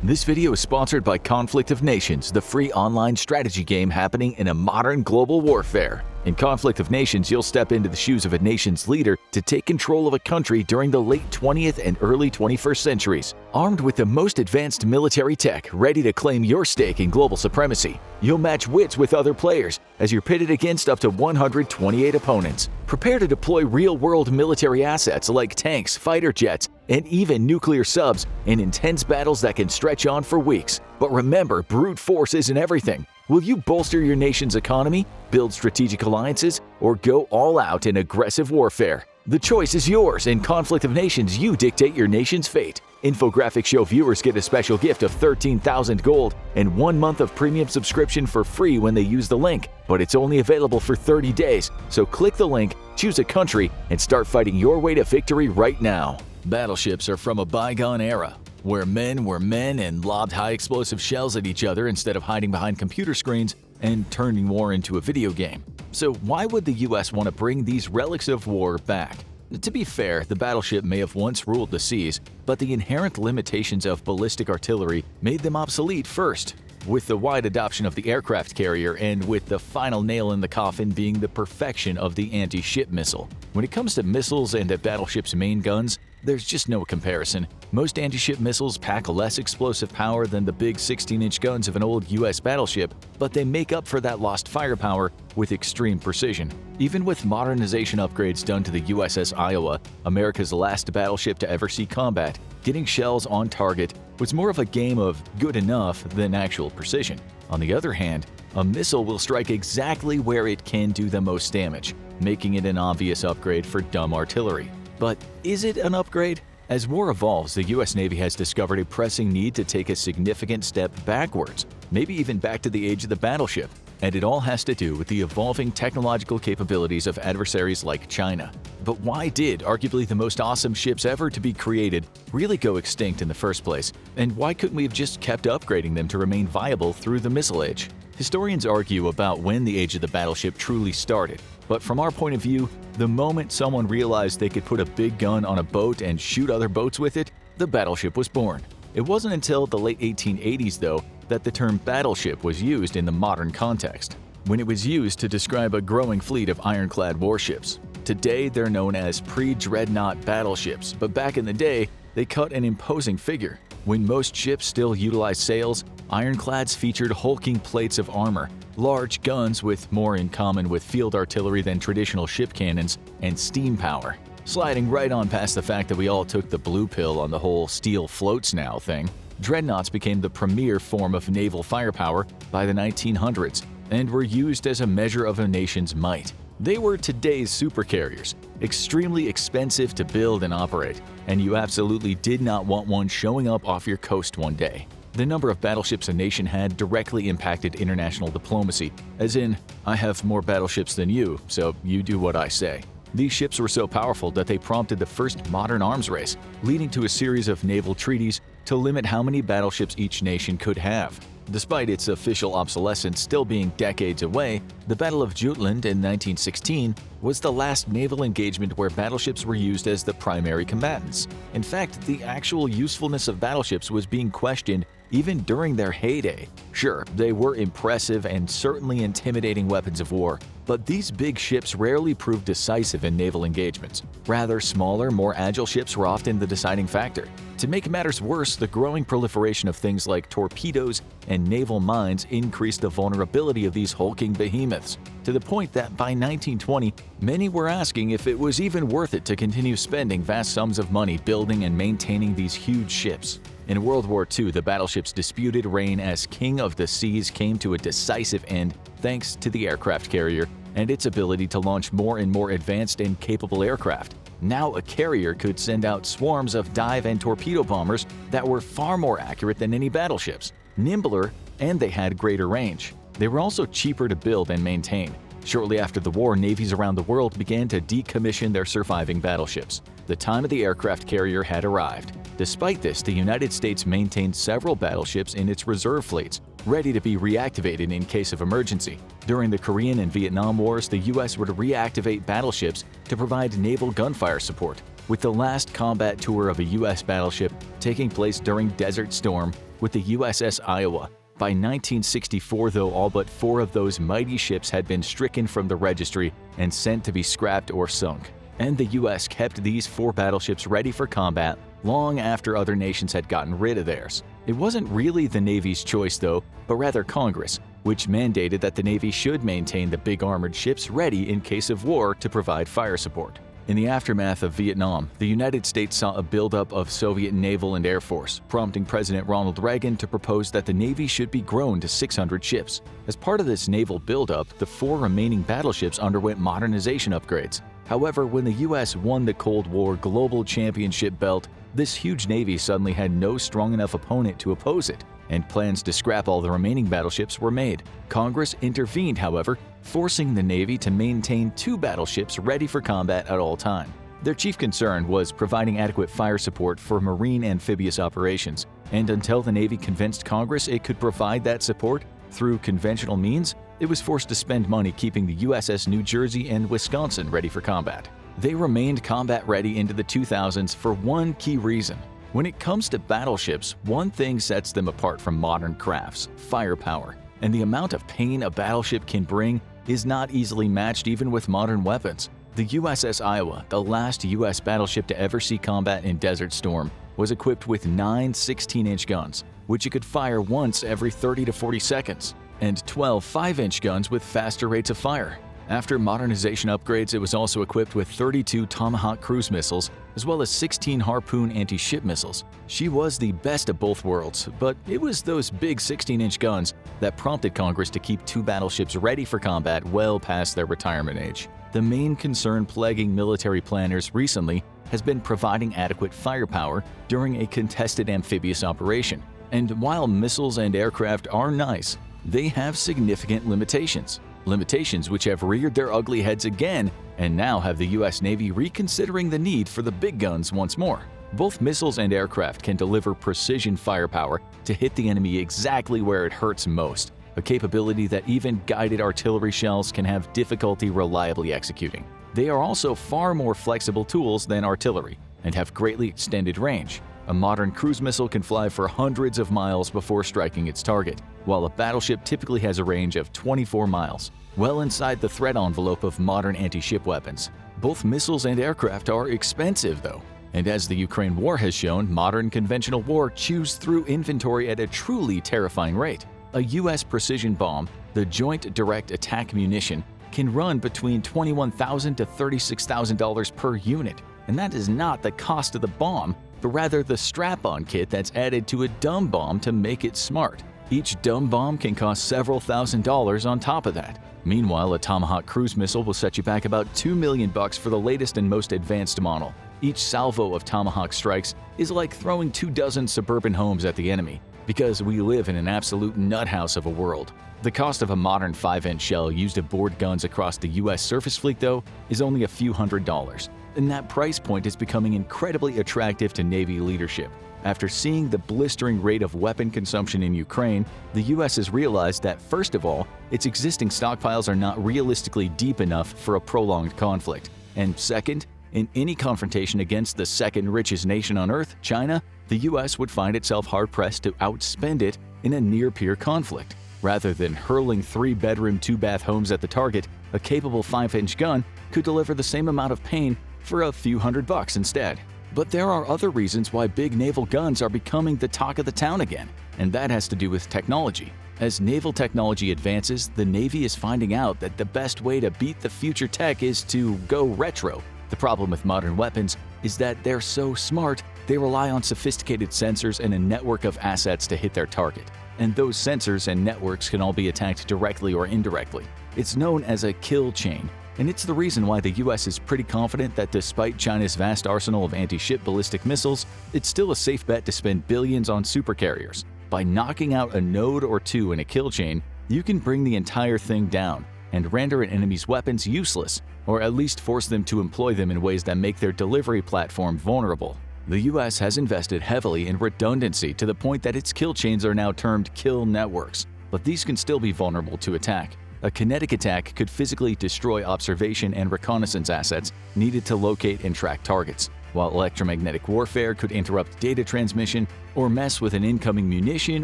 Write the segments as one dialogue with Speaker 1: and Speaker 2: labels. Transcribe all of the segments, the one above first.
Speaker 1: This video is sponsored by Conflict of Nations, the free online strategy game happening in a modern global warfare. In Conflict of Nations, you'll step into the shoes of a nation's leader to take control of a country during the late 20th and early 21st centuries. Armed with the most advanced military tech, ready to claim your stake in global supremacy, you'll match wits with other players as you're pitted against up to 128 opponents. Prepare to deploy real-world military assets like tanks, fighter jets, and even nuclear subs in intense battles that can stretch on for weeks. But remember, brute force isn't everything. Will you bolster your nation's economy, build strategic alliances, or go all out in aggressive warfare? The choice is yours. In Conflict of Nations, you dictate your nation's fate. Infographics show viewers get a special gift of 13,000 gold and 1 month of premium subscription for free when they use the link, but it's only available for 30 days, so click the link, choose a country, and start fighting your way to victory right now. Battleships are from a bygone era, where men were men and lobbed high-explosive shells at each other instead of hiding behind computer screens and turning war into a video game. So why would the US want to bring these relics of war back? To be fair, the battleship may have once ruled the seas, but the inherent limitations of ballistic artillery made them obsolete first. With the wide adoption of the aircraft carrier and with the final nail in the coffin being the perfection of the anti-ship missile. When it comes to missiles and a battleship's main guns, there's just no comparison. Most anti-ship missiles pack less explosive power than the big 16-inch guns of an old US battleship, but they make up for that lost firepower with extreme precision. Even with modernization upgrades done to the USS Iowa, America's last battleship to ever see combat, getting shells on target was more of a game of good enough than actual precision. On the other hand, a missile will strike exactly where it can do the most damage, making it an obvious upgrade for dumb artillery. But is it an upgrade? As war evolves, the US Navy has discovered a pressing need to take a significant step backwards, maybe even back to the age of the battleship. And it all has to do with the evolving technological capabilities of adversaries like China. But why did arguably the most awesome ships ever to be created really go extinct in the first place? And why couldn't we have just kept upgrading them to remain viable through the missile age? Historians argue about when the age of the battleship truly started. But from our point of view, the moment someone realized they could put a big gun on a boat and shoot other boats with it, the battleship was born. It wasn't until the late 1880s, though, that the term battleship was used in the modern context, when it was used to describe a growing fleet of ironclad warships. Today, they're known as pre-dreadnought battleships, but back in the day, they cut an imposing figure. When most ships still utilized sails, ironclads featured hulking plates of armor, large guns with more in common with field artillery than traditional ship cannons, and steam power. Sliding right on past the fact that we all took the blue pill on the whole steel floats now thing, dreadnoughts became the premier form of naval firepower by the 1900s and were used as a measure of a nation's might. They were today's supercarriers, extremely expensive to build and operate, and you absolutely did not want one showing up off your coast one day. The number of battleships a nation had directly impacted international diplomacy, as in, I have more battleships than you, so you do what I say. These ships were so powerful that they prompted the first modern arms race, leading to a series of naval treaties to limit how many battleships each nation could have. Despite its official obsolescence still being decades away, the Battle of Jutland in 1916 was the last naval engagement where battleships were used as the primary combatants. In fact, the actual usefulness of battleships was being questioned even during their heyday. Sure, they were impressive and certainly intimidating weapons of war, but these big ships rarely proved decisive in naval engagements. Rather, smaller, more agile ships were often the deciding factor. To make matters worse, the growing proliferation of things like torpedoes and naval mines increased the vulnerability of these hulking behemoths, to the point that by 1920, many were asking if it was even worth it to continue spending vast sums of money building and maintaining these huge ships. In World War II, the battleship's disputed reign as king of the seas came to a decisive end thanks to the aircraft carrier and its ability to launch more and more advanced and capable aircraft. Now a carrier could send out swarms of dive and torpedo bombers that were far more accurate than any battleships, nimbler, and they had greater range. They were also cheaper to build and maintain. Shortly after the war, navies around the world began to decommission their surviving battleships. The time of the aircraft carrier had arrived. Despite this, the United States maintained several battleships in its reserve fleets, ready to be reactivated in case of emergency. During the Korean and Vietnam Wars, the U.S. would reactivate battleships to provide naval gunfire support, with the last combat tour of a U.S. battleship taking place during Desert Storm with the USS Iowa. By 1964, though, all but 4 of those mighty ships had been stricken from the registry and sent to be scrapped or sunk. And the US kept these 4 battleships ready for combat long after other nations had gotten rid of theirs. It wasn't really the Navy's choice, though, but rather Congress, which mandated that the Navy should maintain the big armored ships ready in case of war to provide fire support. In the aftermath of Vietnam, the United States saw a buildup of Soviet naval and air force, prompting President Ronald Reagan to propose that the Navy should be grown to 600 ships. As part of this naval buildup, the 4 remaining battleships underwent modernization upgrades. However, when the US won the Cold War global championship belt, this huge Navy suddenly had no strong enough opponent to oppose it, and plans to scrap all the remaining battleships were made. Congress intervened, however, forcing the Navy to maintain 2 battleships ready for combat at all time. Their chief concern was providing adequate fire support for marine amphibious operations, and until the Navy convinced Congress it could provide that support through conventional means, it was forced to spend money keeping the USS New Jersey and Wisconsin ready for combat. They remained combat ready into the 2000s for one key reason. When it comes to battleships, one thing sets them apart from modern crafts: firepower. And the amount of pain a battleship can bring is not easily matched even with modern weapons. The USS Iowa, the last US battleship to ever see combat in Desert Storm, was equipped with 9 16-inch guns, which it could fire once every 30 to 40 seconds, and 12 5-inch guns with faster rates of fire. After modernization upgrades, it was also equipped with 32 Tomahawk cruise missiles, as well as 16 Harpoon anti-ship missiles. She was the best of both worlds, but it was those big 16-inch guns that prompted Congress to keep 2 battleships ready for combat well past their retirement age. The main concern plaguing military planners recently has been providing adequate firepower during a contested amphibious operation. And while missiles and aircraft are nice, they have significant limitations. Limitations which have reared their ugly heads again and now have the US Navy reconsidering the need for the big guns once more. Both missiles and aircraft can deliver precision firepower to hit the enemy exactly where it hurts most, a capability that even guided artillery shells can have difficulty reliably executing. They are also far more flexible tools than artillery and have greatly extended range. A modern cruise missile can fly for hundreds of miles before striking its target, while a battleship typically has a range of 24 miles, well inside the threat envelope of modern anti-ship weapons. Both missiles and aircraft are expensive, though, and as the Ukraine war has shown, modern conventional war chews through inventory at a truly terrifying rate. A US precision bomb, the Joint Direct Attack Munition, can run between $21,000 to $36,000 per unit, and that is not the cost of the bomb, but rather the strap-on kit that's added to a dumb bomb to make it smart. Each dumb bomb can cost several $1,000s on top of that. Meanwhile, a Tomahawk cruise missile will set you back about $2 million for the latest and most advanced model. Each salvo of Tomahawk strikes is like throwing 24 suburban homes at the enemy, because we live in an absolute nuthouse of a world. The cost of a modern 5-inch shell used aboard guns across the US surface fleet, though, is only a few $100s. And that price point is becoming incredibly attractive to Navy leadership. After seeing the blistering rate of weapon consumption in Ukraine, the US has realized that, first of all, its existing stockpiles are not realistically deep enough for a prolonged conflict. And second, in any confrontation against the second richest nation on Earth, China, the US would find itself hard-pressed to outspend it in a near-peer conflict. Rather than hurling 3-bedroom, 2-bath homes at the target, a capable 5-inch gun could deliver the same amount of pain for a few $100 instead. But there are other reasons why big naval guns are becoming the talk of the town again, and that has to do with technology. As naval technology advances, the Navy is finding out that the best way to beat the future tech is to go retro. The problem with modern weapons is that they're so smart, they rely on sophisticated sensors and a network of assets to hit their target. And those sensors and networks can all be attacked directly or indirectly. It's known as a kill chain, and it's the reason why the US is pretty confident that despite China's vast arsenal of anti-ship ballistic missiles, it's still a safe bet to spend billions on supercarriers. By knocking out a node or two in a kill chain, you can bring the entire thing down and render an enemy's weapons useless, or at least force them to employ them in ways that make their delivery platform vulnerable. The US has invested heavily in redundancy to the point that its kill chains are now termed kill networks, but these can still be vulnerable to attack. A kinetic attack could physically destroy observation and reconnaissance assets needed to locate and track targets. while electromagnetic warfare could interrupt data transmission or mess with an incoming munition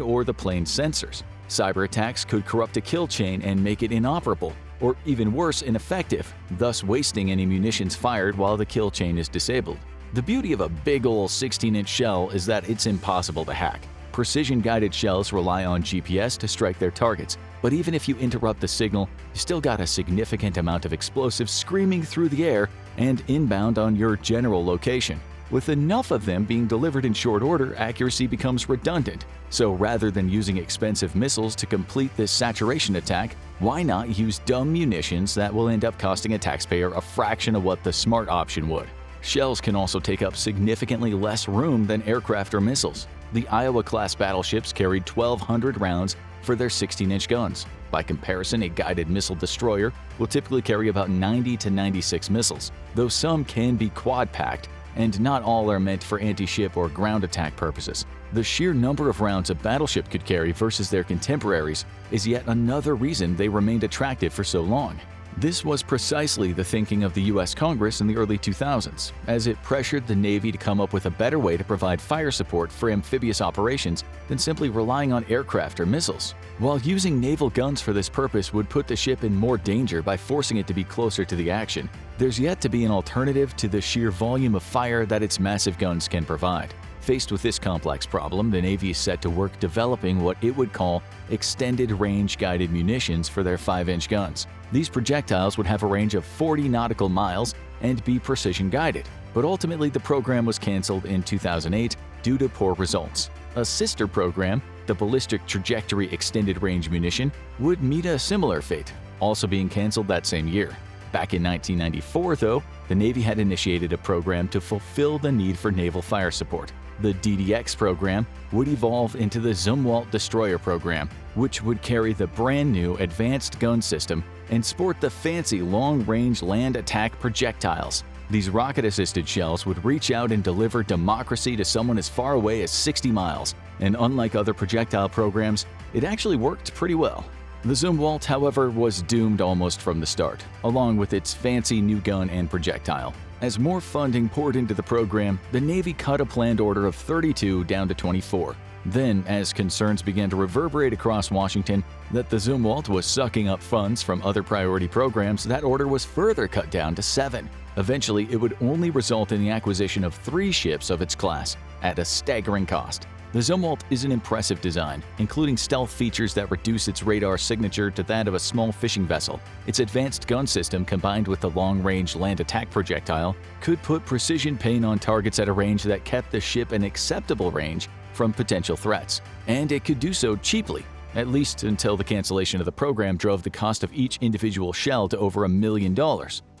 Speaker 1: or the plane's sensors. Cyber attacks could corrupt a kill chain and make it inoperable, or even worse, ineffective, thus wasting any munitions fired while the kill chain is disabled. The beauty of a big ol' 16-inch shell is that it's impossible to hack. Precision-guided shells rely on GPS to strike their targets, but even if you interrupt the signal, you still got a significant amount of explosives screaming through the air and inbound on your general location. With enough of them being delivered in short order, accuracy becomes redundant. So rather than using expensive missiles to complete this saturation attack, why not use dumb munitions that will end up costing a taxpayer a fraction of what the smart option would? Shells can also take up significantly less room than aircraft or missiles. The Iowa-class battleships carried 1,200 rounds for their 16-inch guns. By comparison, a guided missile destroyer will typically carry about 90 to 96 missiles, though some can be quad-packed, and not all are meant for anti-ship or ground attack purposes. The sheer number of rounds a battleship could carry versus their contemporaries is yet another reason they remained attractive for so long. This was precisely the thinking of the U.S. Congress in the early 2000s, as it pressured the Navy to come up with a better way to provide fire support for amphibious operations than simply relying on aircraft or missiles. While using naval guns for this purpose would put the ship in more danger by forcing it to be closer to the action, there's yet to be an alternative to the sheer volume of fire that its massive guns can provide. Faced with this complex problem, the Navy is set to work developing what it would call extended-range guided munitions for their 5-inch guns. These projectiles would have a range of 40 nautical miles and be precision-guided, but ultimately the program was canceled in 2008 due to poor results. A sister program, the Ballistic Trajectory Extended Range Munition, would meet a similar fate, also being canceled that same year. Back in 1994, though, the Navy had initiated a program to fulfill the need for naval fire support. The DDX program would evolve into the Zumwalt Destroyer program, which would carry the brand new advanced gun system and sport the fancy long-range land attack projectiles. These rocket-assisted shells would reach out and deliver democracy to someone as far away as 60 miles, and unlike other projectile programs, it actually worked pretty well. The Zumwalt, however, was doomed almost from the start, along with its fancy new gun and projectile. As more funding poured into the program, the Navy cut a planned order of 32 down to 24. Then, as concerns began to reverberate across Washington that the Zumwalt was sucking up funds from other priority programs, that order was further cut down to 7. Eventually, it would only result in the acquisition of 3 ships of its class, at a staggering cost. The Zumwalt is an impressive design, including stealth features that reduce its radar signature to that of a small fishing vessel. Its advanced gun system, combined with the long-range land attack projectile, could put precision pain on targets at a range that kept the ship an acceptable range from potential threats. And it could do so cheaply, at least until the cancellation of the program drove the cost of each individual shell to over $1 million.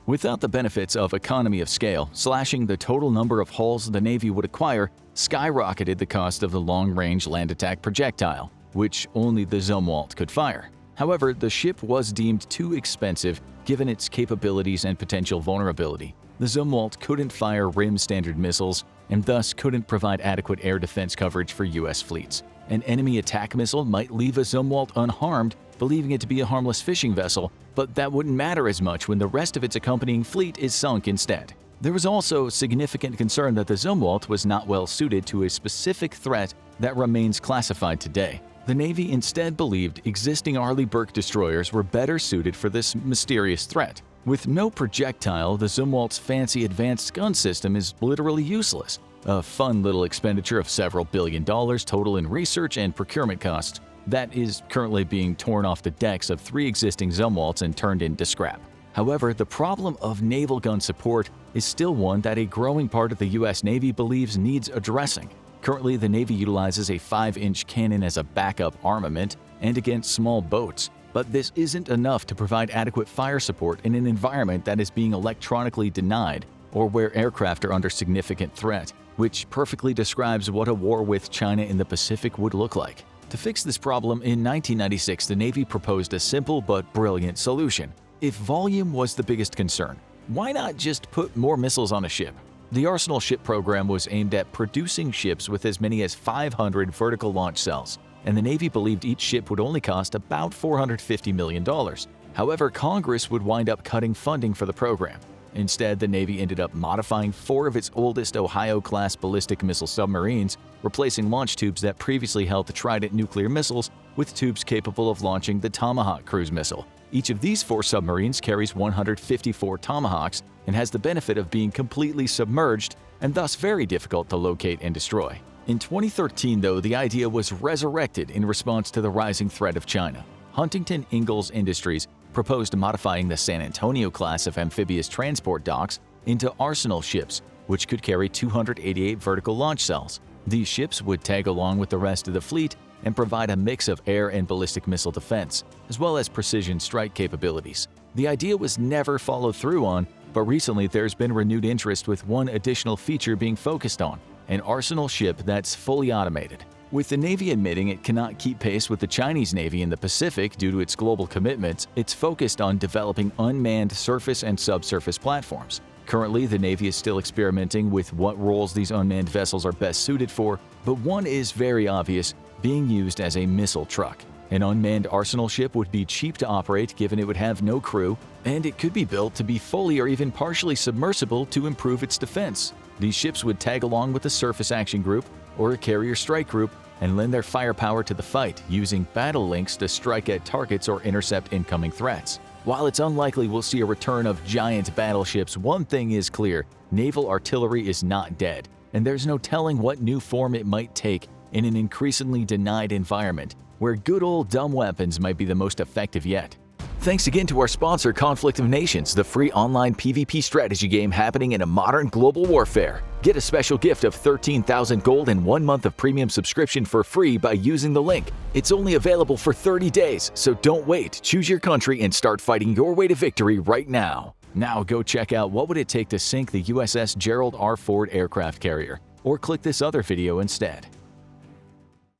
Speaker 1: Without the benefits of economy of scale, slashing the total number of hulls the Navy would acquire skyrocketed the cost of the long-range land attack projectile, which only the Zumwalt could fire. However, the ship was deemed too expensive given its capabilities and potential vulnerability. The Zumwalt couldn't fire RIM-standard missiles and thus couldn't provide adequate air defense coverage for U.S. fleets. An enemy attack missile might leave a Zumwalt unharmed, believing it to be a harmless fishing vessel, but that wouldn't matter as much when the rest of its accompanying fleet is sunk instead. There was also significant concern that the Zumwalt was not well suited to a specific threat that remains classified today. The Navy instead believed existing Arleigh Burke destroyers were better suited for this mysterious threat. With no projectile, the Zumwalt's fancy advanced gun system is literally useless, a fun little expenditure of several $1 billion total in research and procurement costs that is currently being torn off the decks of 3 existing Zumwalts and turned into scrap. However, the problem of naval gun support is still one that a growing part of the U.S. Navy believes needs addressing. Currently, the Navy utilizes a 5-inch cannon as a backup armament and against small boats, but this isn't enough to provide adequate fire support in an environment that is being electronically denied or where aircraft are under significant threat, which perfectly describes what a war with China in the Pacific would look like. To fix this problem, in 1996, the Navy proposed a simple but brilliant solution. If volume was the biggest concern, why not just put more missiles on a ship? The Arsenal ship program was aimed at producing ships with as many as 500 vertical launch cells, and the Navy believed each ship would only cost about $450 million. However, Congress would wind up cutting funding for the program. Instead, the Navy ended up modifying 4 of its oldest Ohio-class ballistic missile submarines, replacing launch tubes that previously held the Trident nuclear missiles with tubes capable of launching the Tomahawk cruise missile. Each of these 4 submarines carries 154 Tomahawks and has the benefit of being completely submerged and thus very difficult to locate and destroy. In 2013, though, the idea was resurrected in response to the rising threat of China. Huntington Ingalls Industries proposed modifying the San Antonio class of amphibious transport docks into Arsenal ships, which could carry 288 vertical launch cells. These ships would tag along with the rest of the fleet and provide a mix of air and ballistic missile defense, as well as precision strike capabilities. The idea was never followed through on, but recently there's been renewed interest with one additional feature being focused on: an Arsenal ship that's fully automated. With the Navy admitting it cannot keep pace with the Chinese Navy in the Pacific due to its global commitments, it's focused on developing unmanned surface and subsurface platforms. Currently, the Navy is still experimenting with what roles these unmanned vessels are best suited for, but one is very obvious: being used as a missile truck. An unmanned Arsenal ship would be cheap to operate given it would have no crew, and it could be built to be fully or even partially submersible to improve its defense. These ships would tag along with a surface action group or a carrier strike group and lend their firepower to the fight, using battle links to strike at targets or intercept incoming threats. While it's unlikely we'll see a return of giant battleships, one thing is clear: naval artillery is not dead, and there's no telling what new form it might take in an increasingly denied environment, where good old dumb weapons might be the most effective yet. Thanks again to our sponsor, Conflict of Nations, the free online PvP strategy game happening in a modern global warfare. Get a special gift of 13,000 gold and 1 month of premium subscription for free by using the link. It's only available for 30 days, so don't wait. Choose your country and start fighting your way to victory right now. Now go check out what would it take to sink the USS Gerald R. Ford aircraft carrier, or click this other video instead.